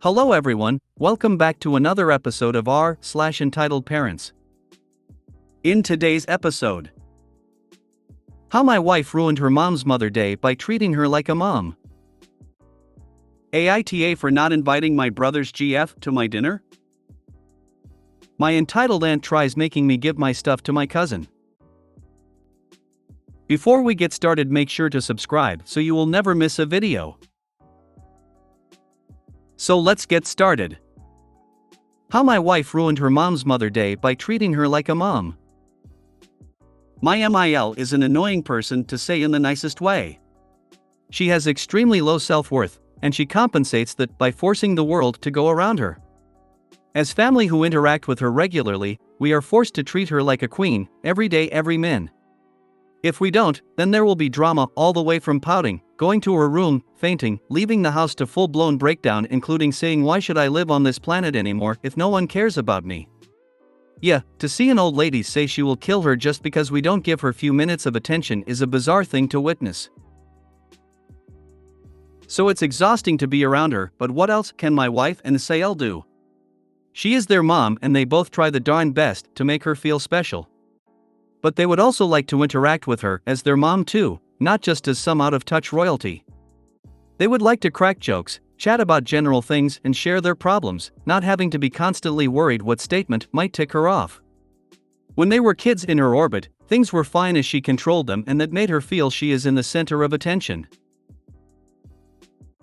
Hello everyone, welcome back to another episode of r/Entitled Parents. In today's episode, how my wife ruined her mom's Mother Day by treating her like a mom. AITA for not inviting my brother's GF to my dinner? My entitled aunt tries making me give my stuff to my cousin. Before we get started, make sure to subscribe so you will never miss a video. So let's get started. How my wife ruined her mom's Mother Day by treating her like a mom. My MIL is an annoying person, to say in the nicest way. She has extremely low self-worth, and she compensates that by forcing the world to go around her. As family who interact with her regularly, we are forced to treat her like a queen, every day, every min. If we don't, then there will be drama, all the way from pouting, going to her room, fainting, leaving the house, to full-blown breakdown, including saying, "Why should I live on this planet anymore if no one cares about me?" Yeah, to see an old lady say she will kill her just because we don't give her few minutes of attention is a bizarre thing to witness. So it's exhausting to be around her, but what else can my wife and Sael do? She is their mom and they both try the darn best to make her feel special. But they would also like to interact with her as their mom too, not just as some out-of-touch royalty. They would like to crack jokes, chat about general things, and share their problems, not having to be constantly worried what statement might tick her off. When they were kids in her orbit, things were fine as she controlled them, and that made her feel she is in the center of attention.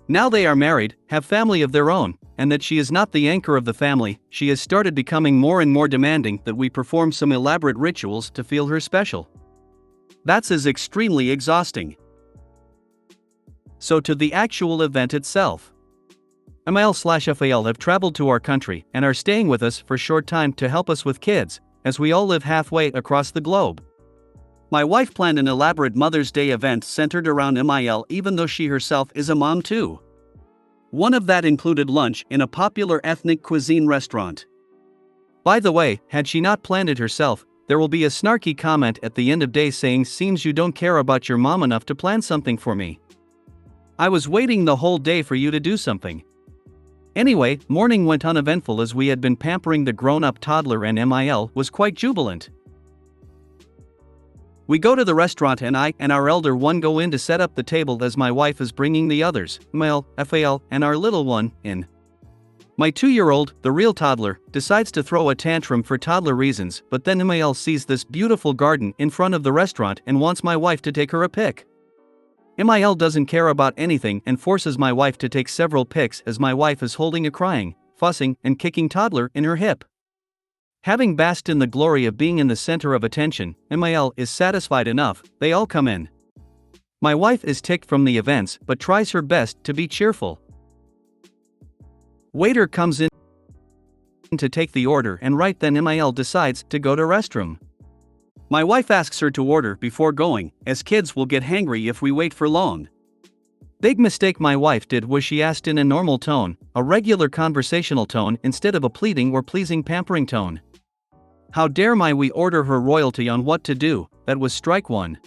Now they are married, have family of their own, and that she is not the anchor of the family, she has started becoming more and more demanding that we perform some elaborate rituals to feel her special. That's extremely exhausting. So to the actual event itself. MIL/FAL have traveled to our country and are staying with us for a short time to help us with kids, as we all live halfway across the globe. My wife planned an elaborate Mother's Day event centered around MIL, even though she herself is a mom too. One of that included lunch in a popular ethnic cuisine restaurant. By the way, had she not planned it herself, there will be a snarky comment at the end of day saying, "Seems you don't care about your mom enough to plan something for me. I was waiting the whole day for you to do something." Anyway, morning went uneventful as we had been pampering the grown-up toddler and MIL was quite jubilant. We go to the restaurant and I and our elder one go in to set up the table as my wife is bringing the others, MIL, FAL, and our little one, in. My 2-year-old, the real toddler, decides to throw a tantrum for toddler reasons, but then MIL sees this beautiful garden in front of the restaurant and wants my wife to take her a pic. MIL doesn't care about anything and forces my wife to take several pics as my wife is holding a crying, fussing, and kicking toddler in her hip. Having basked in the glory of being in the center of attention, MIL is satisfied enough, they all come in. My wife is ticked from the events but tries her best to be cheerful. Waiter comes in to take the order and right then MIL decides to go to restroom. My wife asks her to order before going, as kids will get hangry if we wait for long. Big mistake my wife did was she asked in a normal tone, a regular conversational tone, instead of a pleading or pleasing pampering tone. How dare we order her royalty on what to do? That was strike one.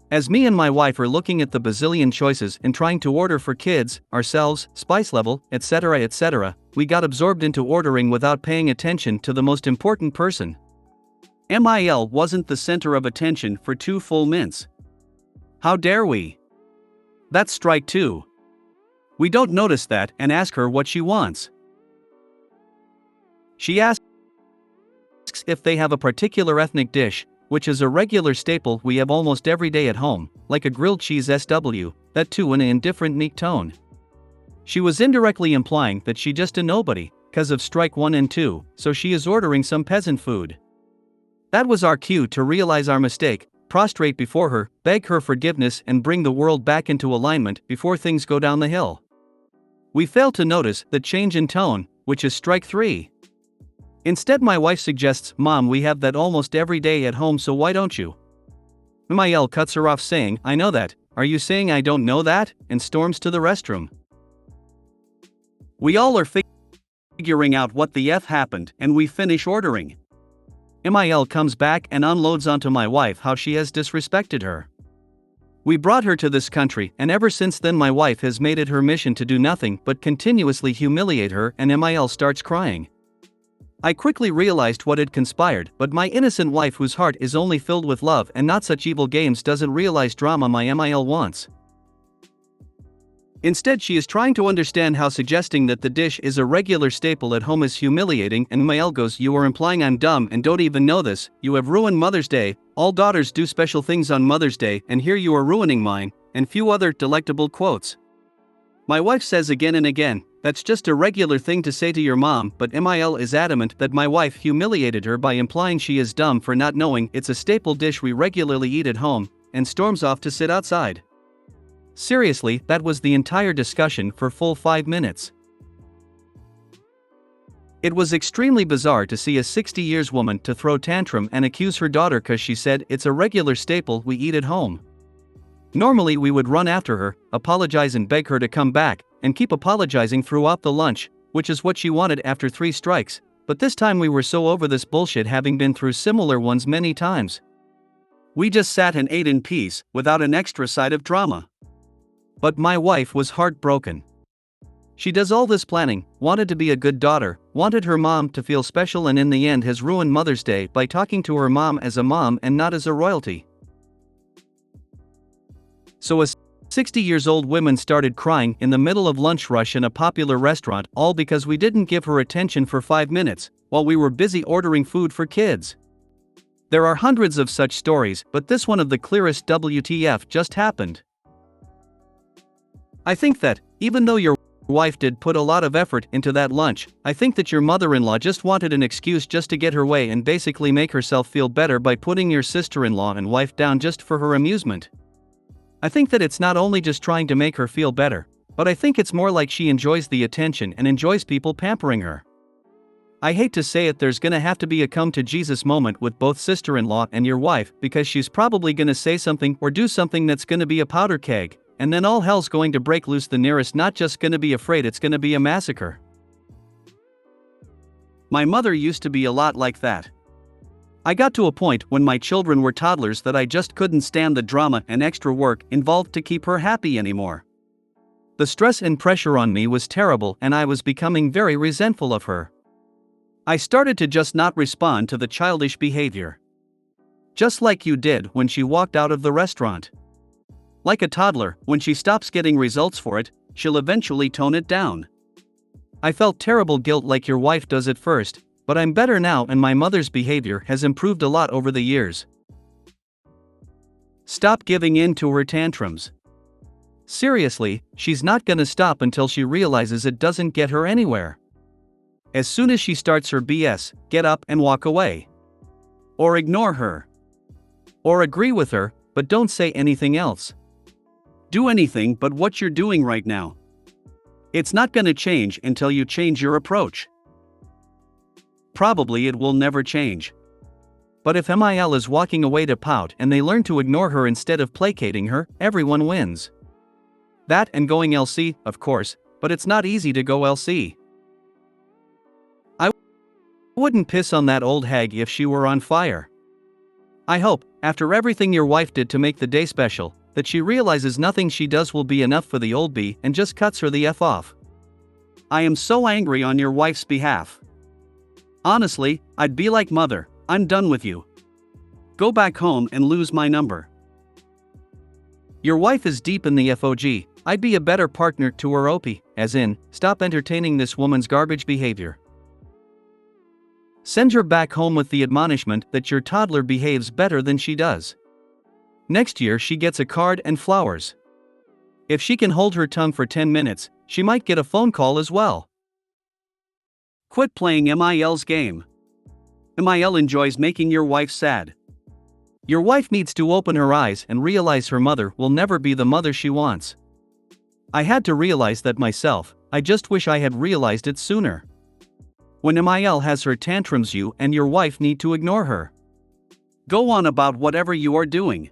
As me and my wife are looking at the bazillion choices and trying to order for kids, ourselves, spice level, etc., we got absorbed into ordering without paying attention to the most important person. MIL wasn't the center of attention for 2 full minutes. How dare we? That's strike 2. We don't notice that and ask her what she wants. She asks if they have a particular ethnic dish, which is a regular staple we have almost every day at home, like a grilled cheese SW, that too in an indifferent neat tone. She was indirectly implying that she just a nobody, 'cause of strike 1 and 2, so she is ordering some peasant food. That was our cue to realize our mistake, prostrate before her, beg her forgiveness and bring the world back into alignment before things go down the hill. We fail to notice the change in tone, which is strike 3. Instead my wife suggests, "Mom, we have that almost every day at home, so why don't you?" MIL cuts her off saying, "I know that, are you saying I don't know that?" and storms to the restroom. We all are figuring out what the F happened and we finish ordering. MIL comes back and unloads onto my wife how she has disrespected her. We brought her to this country, and ever since then my wife has made it her mission to do nothing but continuously humiliate her, and Mil starts crying. I quickly realized what had conspired, but my innocent wife, whose heart is only filled with love and not such evil games, doesn't realize drama my Mil wants. Instead, she is trying to understand how suggesting that the dish is a regular staple at home is humiliating, and Mil goes, "You are implying I'm dumb and don't even know this. You have ruined Mother's Day. All daughters do special things on Mother's Day, and here you are ruining mine," and few other delectable quotes. My wife says again and again, "That's just a regular thing to say to your mom," but Mil is adamant that my wife humiliated her by implying she is dumb for not knowing it's a staple dish we regularly eat at home, and storms off to sit outside. Seriously, that was the entire discussion for full 5 minutes. It was extremely bizarre to see a 60-year woman to throw tantrum and accuse her daughter cause she said it's a regular staple we eat at home. Normally we would run after her, apologize and beg her to come back, and keep apologizing throughout the lunch, which is what she wanted after 3 strikes, but this time we were so over this bullshit, having been through similar ones many times. We just sat and ate in peace, without an extra side of drama. But my wife was heartbroken. She does all this planning, wanted to be a good daughter, wanted her mom to feel special, and in the end has ruined Mother's Day by talking to her mom as a mom and not as a royalty. So a 60-year-old woman started crying in the middle of lunch rush in a popular restaurant, all because we didn't give her attention for 5 minutes, while we were busy ordering food for kids. There are hundreds of such stories, but this one of the clearest WTF just happened. I think that, even though your wife did put a lot of effort into that lunch, I think that your mother-in-law just wanted an excuse just to get her way and basically make herself feel better by putting your sister-in-law and wife down just for her amusement. I think that it's not only just trying to make her feel better, but I think it's more like she enjoys the attention and enjoys people pampering her. I hate to say it, there's gonna have to be a come to Jesus moment with both sister-in-law and your wife, because she's probably gonna say something or do something that's gonna be a powder keg. And then all hell's going to break loose. The nearest not just gonna be afraid, it's gonna be a massacre. My mother used to be a lot like that. I got to a point when my children were toddlers that I just couldn't stand the drama and extra work involved to keep her happy anymore. The stress and pressure on me was terrible, and I was becoming very resentful of her. I started to just not respond to the childish behavior. Just like you did when she walked out of the restaurant. Like a toddler, when she stops getting results for it, she'll eventually tone it down. I felt terrible guilt like your wife does at first, but I'm better now, and my mother's behavior has improved a lot over the years. Stop giving in to her tantrums. Seriously, she's not gonna stop until she realizes it doesn't get her anywhere. As soon as she starts her BS, get up and walk away. Or ignore her. Or agree with her, but don't say anything else. Do anything but what you're doing right now. It's not gonna change until you change your approach. Probably it will never change. But if Mil is walking away to pout and they learn to ignore her instead of placating her, everyone wins. That and going LC, of course, but it's not easy to go LC. I wouldn't piss on that old hag if she were on fire. I hope, after everything your wife did to make the day special, that she realizes nothing she does will be enough for the old bee and just cuts her the F off. I am so angry on your wife's behalf. Honestly, I'd be like, "Mother, I'm done with you. Go back home and lose my number." Your wife is deep in the FOG, I'd be a better partner to her OP, as in, stop entertaining this woman's garbage behavior. Send her back home with the admonishment that your toddler behaves better than she does. Next year she gets a card and flowers. If she can hold her tongue for 10 minutes, she might get a phone call as well. Quit playing Mil's game. Mil enjoys making your wife sad. Your wife needs to open her eyes and realize her mother will never be the mother she wants. I had to realize that myself, I just wish I had realized it sooner. When Mil has her tantrums, you and your wife need to ignore her. Go on about whatever you are doing.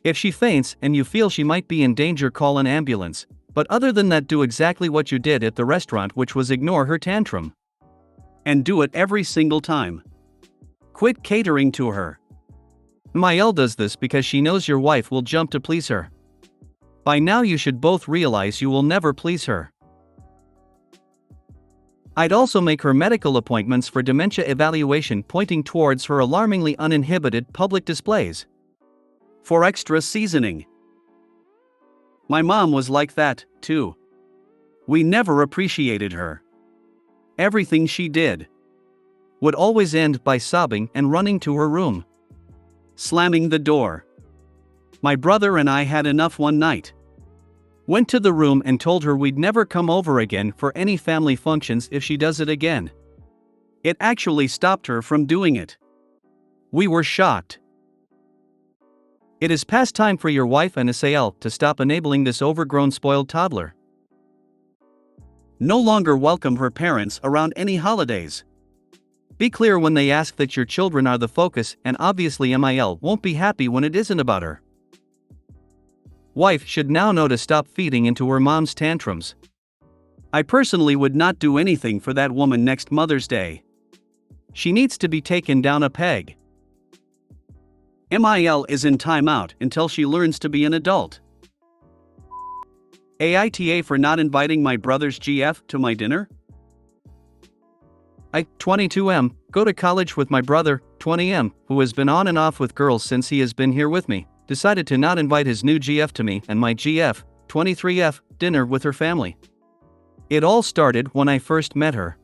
If she faints and you feel she might be in danger, call an ambulance, but other than that, do exactly what you did at the restaurant, which was ignore her tantrum. And do it every single time. Quit catering to her. Mael does this because she knows your wife will jump to please her. By now you should both realize you will never please her. I'd also make her medical appointments for dementia evaluation, pointing towards her alarmingly uninhibited public displays. For extra seasoning. My mom was like that, too. We never appreciated her. Everything she did would always end by sobbing and running to her room, slamming the door. My brother and I had enough one night. Went to the room and told her we'd never come over again for any family functions if she does it again. It actually stopped her from doing it. We were shocked. It is past time for your wife and Asael to stop enabling this overgrown spoiled toddler. No longer welcome her parents around any holidays. Be clear when they ask that your children are the focus, and obviously Mael won't be happy when it isn't about her. Wife should now know to stop feeding into her mom's tantrums. I personally would not do anything for that woman next Mother's Day. She needs to be taken down a peg. Mael is in timeout until she learns to be an adult. AITA for not inviting my brother's GF to my dinner? I, 22M, go to college with my brother, 20M, who has been on and off with girls since he has been here with me, decided to not invite his new GF to me and my GF, 23F, dinner with her family. It all started when I first met her.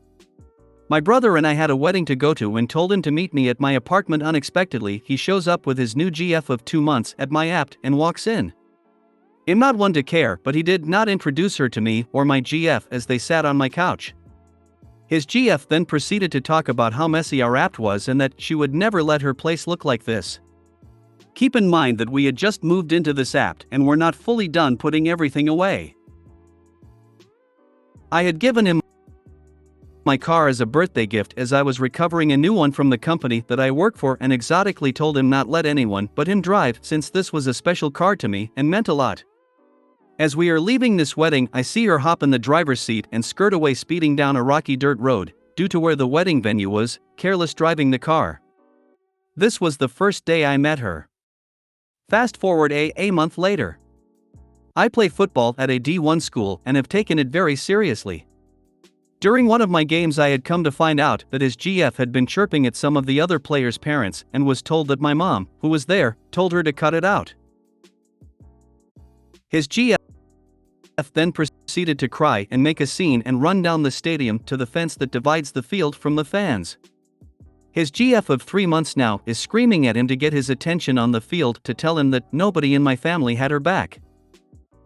My brother and I had a wedding to go to and told him to meet me at my apartment. Unexpectedly, he shows up with his new GF of 2 months at my apt and walks in. I'm not one to care, but he did not introduce her to me or my GF as they sat on my couch. His GF then proceeded to talk about how messy our apt was and that she would never let her place look like this. Keep in mind that we had just moved into this apt and were not fully done putting everything away. I had given him my car as a birthday gift as I was recovering a new one from the company that I work for, and exotically told him not let anyone but him drive since this was a special car to me and meant a lot. As we are leaving this wedding, I see her hop in the driver's seat and skirt away, speeding down a rocky dirt road, due to where the wedding venue was, careless driving the car. This was the first day I met her. Fast forward a month later. I play football at a D1 school and have taken it very seriously. During one of my games I had come to find out that his GF had been chirping at some of the other players' parents and was told that my mom, who was there, told her to cut it out. His GF then proceeded to cry and make a scene and run down the stadium to the fence that divides the field from the fans. His GF of 3 months now is screaming at him to get his attention on the field, to tell him that nobody in my family had her back.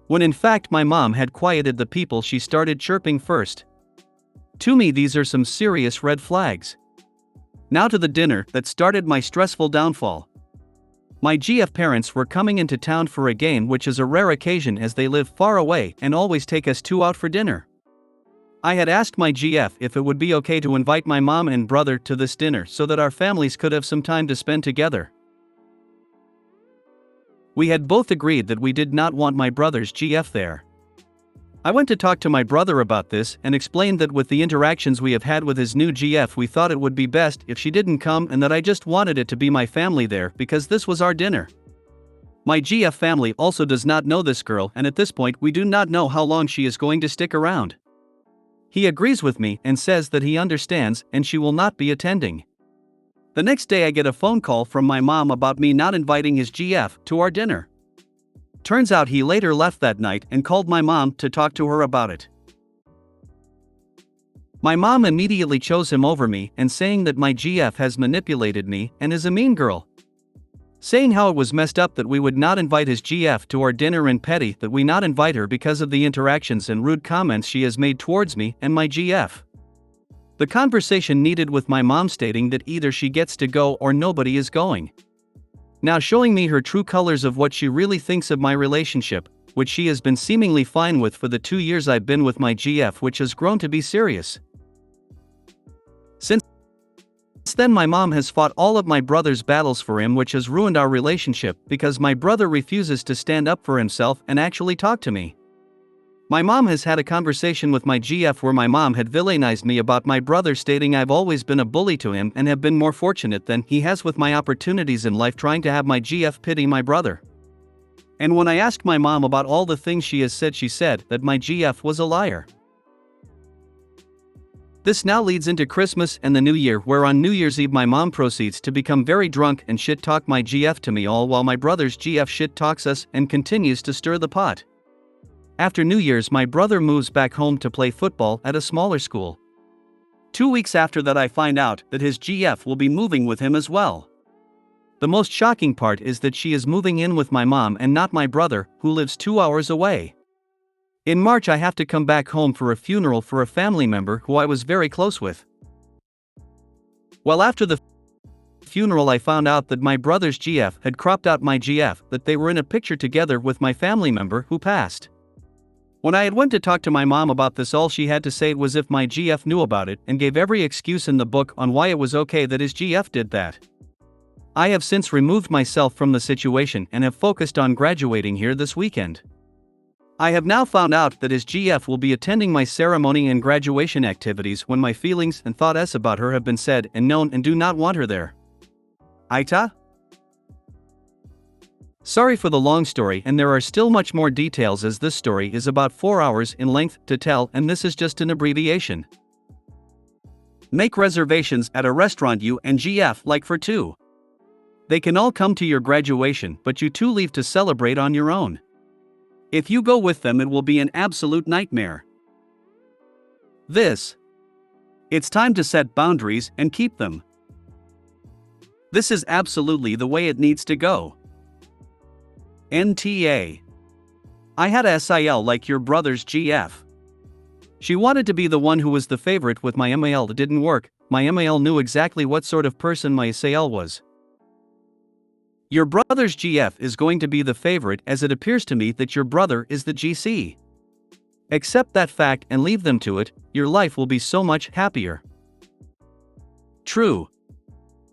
When in fact my mom had quieted the people she started chirping first. To me, these are some serious red flags. Now to the dinner that started my stressful downfall. My GF parents were coming into town for a game, which is a rare occasion as they live far away and always take us two out for dinner. I had asked my GF if it would be okay to invite my mom and brother to this dinner so that our families could have some time to spend together. We had both agreed that we did not want my brother's GF there. I went to talk to my brother about this and explained that with the interactions we have had with his new GF, we thought it would be best if she didn't come, and that I just wanted it to be my family there because this was our dinner. My GF family also does not know this girl, and at this point we do not know how long she is going to stick around. He agrees with me and says that he understands and she will not be attending. The next day I get a phone call from my mom about me not inviting his GF to our dinner. Turns out he later left that night and called my mom to talk to her about it. My mom immediately chose him over me and saying that my GF has manipulated me and is a mean girl. Saying how it was messed up that we would not invite his GF to our dinner, and petty that we not invite her because of the interactions and rude comments she has made towards me and my GF. The conversation needed with my mom stating that either she gets to go or nobody is going. Now showing me her true colors of what she really thinks of my relationship, which she has been seemingly fine with for the 2 years I've been with my GF, which has grown to be serious. Since then my mom has fought all of my brother's battles for him, which has ruined our relationship because my brother refuses to stand up for himself and actually talk to me. My mom has had a conversation with my GF where my mom had villainized me about my brother, stating I've always been a bully to him and have been more fortunate than he has with my opportunities in life, trying to have my GF pity my brother. And when I asked my mom about all the things she has said, she said that my GF was a liar. This now leads into Christmas and the New Year, where on New Year's Eve my mom proceeds to become very drunk and shit talk my GF to me, all while my brother's GF shit talks us and continues to stir the pot. After New Year's, my brother moves back home to play football at a smaller school. 2 weeks after that, I find out that his GF will be moving with him as well. The most shocking part is that she is moving in with my mom and not my brother, who lives 2 hours away. In March, I have to come back home for a funeral for a family member who I was very close with. Well, after the funeral, I found out that my brother's GF had cropped out my GF, that they were in a picture together with my family member who passed. When I had went to talk to my mom about this, all she had to say was if my GF knew about it, and gave every excuse in the book on why it was okay that his GF did that. I have since removed myself from the situation and have focused on graduating here this weekend. I have now found out that his GF will be attending my ceremony and graduation activities when my feelings and thoughts about her have been said and known, and do not want her there. Aita? Sorry for the long story, and there are still much more details, as this story is about 4 hours in length to tell, and this is just an abbreviation. Make reservations at a restaurant you and GF like for two. They can all come to your graduation, but you two leave to celebrate on your own. If you go with them, it will be an absolute nightmare. It's time to set boundaries and keep them. This is absolutely the way it needs to go. NTA. I had a SIL like your brother's GF. She wanted to be the one who was the favorite with my MAL. It didn't work. My MAL knew exactly what sort of person my SIL was. Your brother's GF is going to be the favorite, as it appears to me that your brother is the GC. Accept that fact and leave them to it. Your life will be so much happier. True.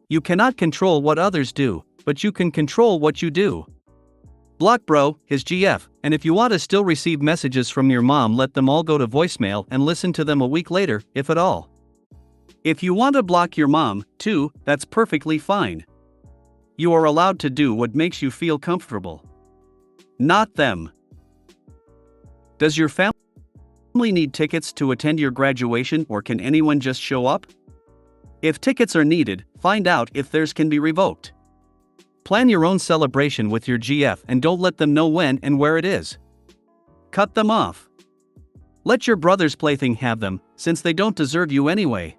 You cannot control what others do, but you can control what you do. Block bro, his GF, and if you want to still receive messages from your mom, let them all go to voicemail and listen to them a week later, if at all. If you want to block your mom, too, that's perfectly fine. You are allowed to do what makes you feel comfortable. Not them. Does your family need tickets to attend your graduation, or can anyone just show up? If tickets are needed, find out if theirs can be revoked. Plan your own celebration with your GF and don't let them know when and where it is. Cut them off. Let your brother's plaything have them, since they don't deserve you anyway.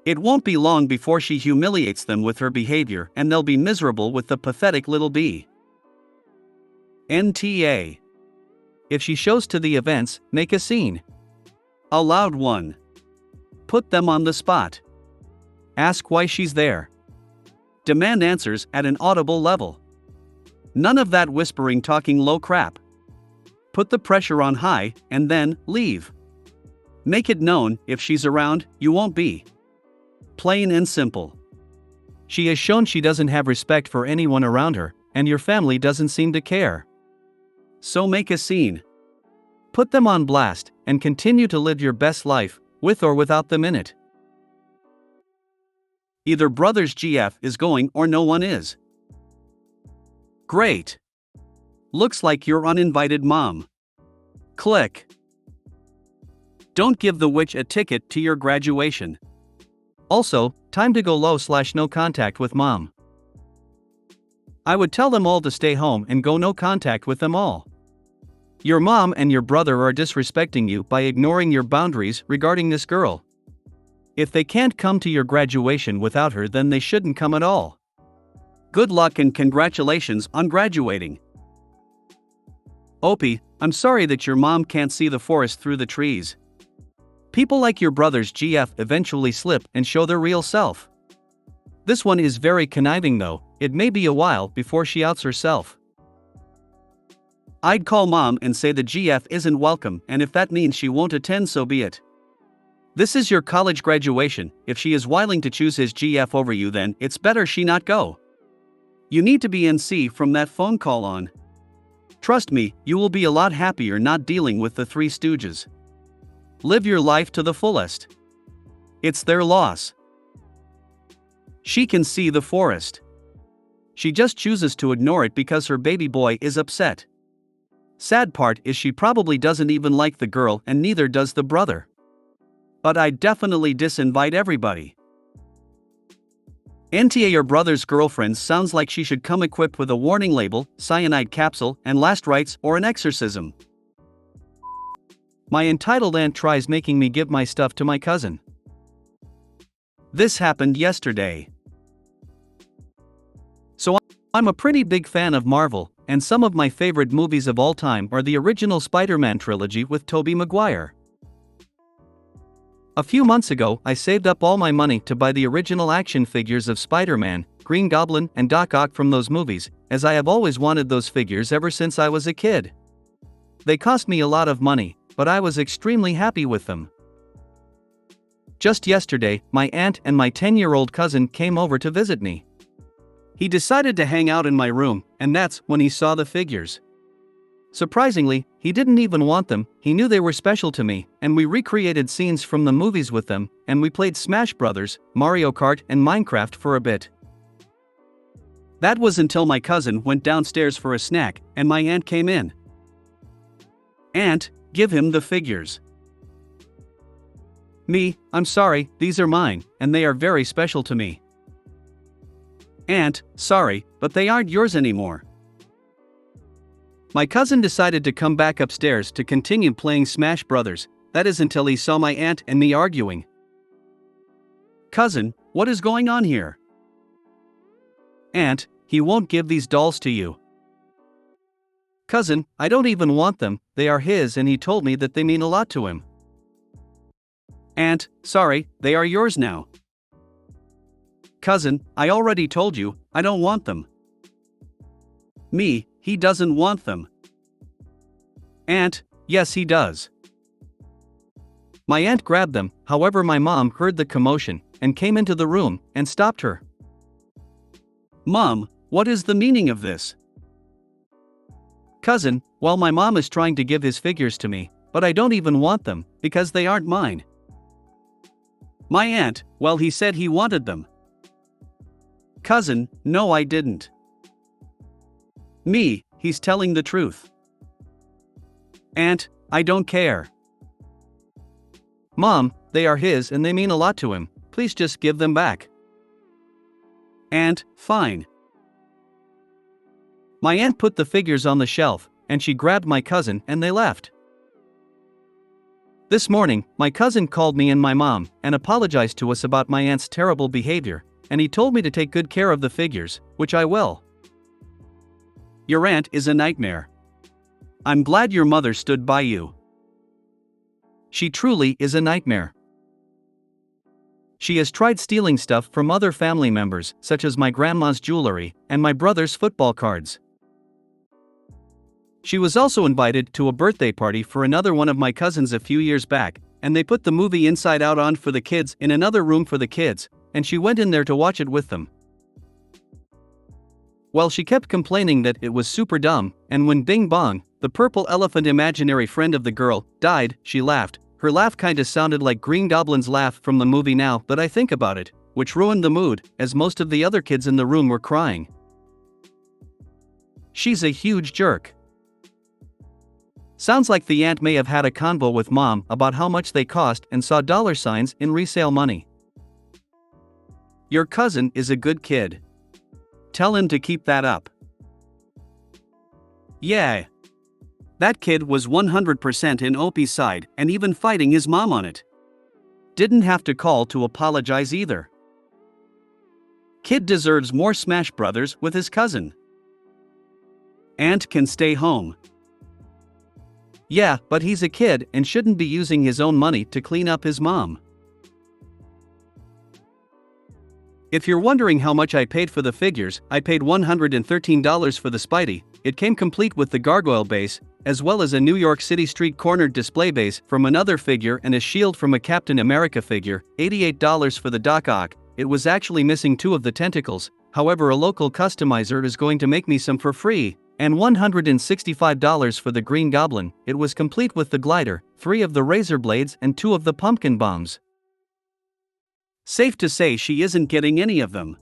It won't be long before she humiliates them with her behavior, and they'll be miserable with the pathetic little bee. NTA. If she shows to the events, make a scene. A loud one. Put them on the spot. Ask why she's there. Demand answers at an audible level. None of that whispering, talking low crap. Put the pressure on high, and then leave. Make it known, if she's around, you won't be. Plain and simple. She has shown she doesn't have respect for anyone around her, and your family doesn't seem to care. So make a scene. Put them on blast, and continue to live your best life, with or without them in it. Either brother's GF is going or no one is. Great. Looks like your uninvited mom. Click. Don't give the witch a ticket to your graduation. Also, time to go low/no contact with mom. I would tell them all to stay home and go no contact with them all. Your mom and your brother are disrespecting you by ignoring your boundaries regarding this girl. If they can't come to your graduation without her, then they shouldn't come at all. Good luck and congratulations on graduating. Opie, I'm sorry that your mom can't see the forest through the trees. People like your brother's GF eventually slip and show their real self. This one is very conniving though, it may be a while before she outs herself. I'd call mom and say the GF isn't welcome, and if that means she won't attend, so be it. This is your college graduation. If she is willing to choose his GF over you, then it's better she not go. You need to be NC from that phone call on. Trust me, you will be a lot happier not dealing with the Three Stooges. Live your life to the fullest. It's their loss. She can see the forest. She just chooses to ignore it because her baby boy is upset. Sad part is she probably doesn't even like the girl and neither does the brother. But I definitely disinvite everybody. NTA your brother's girlfriend sounds like she should come equipped with a warning label, cyanide capsule, and last rites or an exorcism. My entitled aunt tries making me give my stuff to my cousin. This happened yesterday. So I'm a pretty big fan of Marvel, and some of my favorite movies of all time are the original Spider-Man trilogy with Tobey Maguire. A few months ago, I saved up all my money to buy the original action figures of Spider-Man, Green Goblin, and Doc Ock from those movies, as I have always wanted those figures ever since I was a kid. They cost me a lot of money, but I was extremely happy with them. Just yesterday, my aunt and my 10-year-old cousin came over to visit me. He decided to hang out in my room, and that's when he saw the figures. Surprisingly, he didn't even want them, he knew they were special to me, and we recreated scenes from the movies with them, and we played Smash Brothers, Mario Kart, and Minecraft for a bit. That was until my cousin went downstairs for a snack, and my aunt came in. Aunt, give him the figures. Me, I'm sorry, these are mine, and they are very special to me. Aunt, sorry, but they aren't yours anymore. My cousin decided to come back upstairs to continue playing Smash Brothers, that is until he saw my aunt and me arguing. Cousin, what is going on here? Aunt, he won't give these dolls to you. Cousin, I don't even want them, they are his and he told me that they mean a lot to him. Aunt, sorry, they are yours now. Cousin, I already told you, I don't want them. Me, he doesn't want them. Aunt, yes he does. My aunt grabbed them, however my mom heard the commotion, and came into the room, and stopped her. Mom, what is the meaning of this? Cousin, well my mom is trying to give his figures to me, but I don't even want them, because they aren't mine. My aunt, well he said he wanted them. Cousin, no I didn't. Me, he's telling the truth. Aunt, I don't care. Mom, they are his and they mean a lot to him, please just give them back. Aunt, fine. My aunt put the figures on the shelf, and she grabbed my cousin and they left. This morning, my cousin called me and my mom, and apologized to us about my aunt's terrible behavior, and he told me to take good care of the figures, which I will. Your aunt is a nightmare. I'm glad your mother stood by you. She truly is a nightmare. She has tried stealing stuff from other family members, such as my grandma's jewelry, and my brother's football cards. She was also invited to a birthday party for another one of my cousins a few years back, and they put the movie Inside Out on for the kids in another room for the kids, and she went in there to watch it with them. Well, she kept complaining that it was super dumb, and when Bing Bong, the purple elephant imaginary friend of the girl, died, she laughed. Her laugh kinda sounded like Green Goblin's laugh from the movie now that I think about it, which ruined the mood, as most of the other kids in the room were crying. She's a huge jerk. Sounds like the aunt may have had a convo with mom about how much they cost and saw dollar signs in resale money. Your cousin is a good kid. Tell him to keep that up. Yeah. That kid was 100% in Opie's side and even fighting his mom on it. Didn't have to call to apologize either. Kid deserves more Smash Brothers with his cousin. Aunt can stay home. Yeah, but he's a kid and shouldn't be using his own money to clean up his mom. If you're wondering how much I paid for the figures, I paid $113 for the Spidey. It came complete with the gargoyle base, as well as a New York City street cornered display base from another figure and a shield from a Captain America figure, $88 for the Doc Ock. It was actually missing 2 of the tentacles, however a local customizer is going to make me some for free, And $165 for the Green Goblin. It was complete with the glider, 3 of the razor blades and 2 of the pumpkin bombs. Safe to say she isn't getting any of them.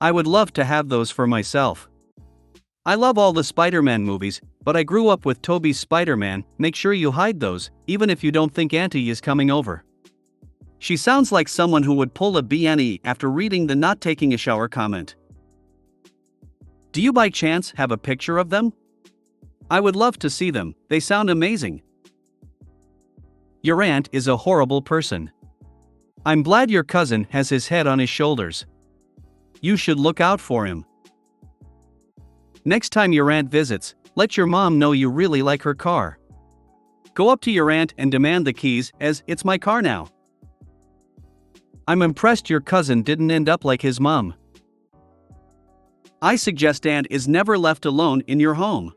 I would love to have those for myself. I love all the Spider-Man movies, but I grew up with Tobey's Spider-Man. Make sure you hide those, even if you don't think Auntie is coming over. She sounds like someone who would pull a BNE after reading the not taking a shower comment. Do you by chance have a picture of them? I would love to see them, they sound amazing. Your aunt is a horrible person. I'm glad your cousin has his head on his shoulders. You should look out for him. Next time your aunt visits, let your mom know you really like her car. Go up to your aunt and demand the keys, as it's my car now. I'm impressed your cousin didn't end up like his mom. I suggest aunt is never left alone in your home.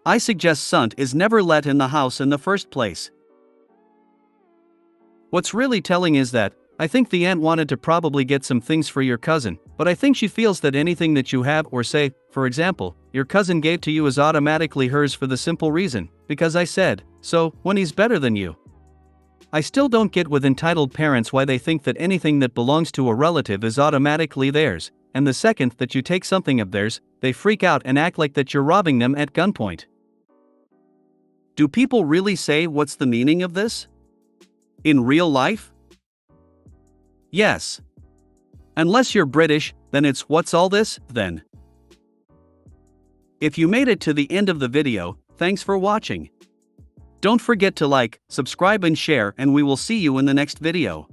I suggest Sunt is never let in the house in the first place. What's really telling is that, I think the aunt wanted to probably get some things for your cousin, but I think she feels that anything that you have or say, for example, your cousin gave to you is automatically hers for the simple reason, because I said so, when he's better than you. I still don't get with entitled parents why they think that anything that belongs to a relative is automatically theirs, and the second that you take something of theirs, they freak out and act like that you're robbing them at gunpoint. Do people really say what's the meaning of this? In real life? Yes. Unless you're British, then it's what's all this, then? If you made it to the end of the video, thanks for watching. Don't forget to like, subscribe and share, and we will see you in the next video.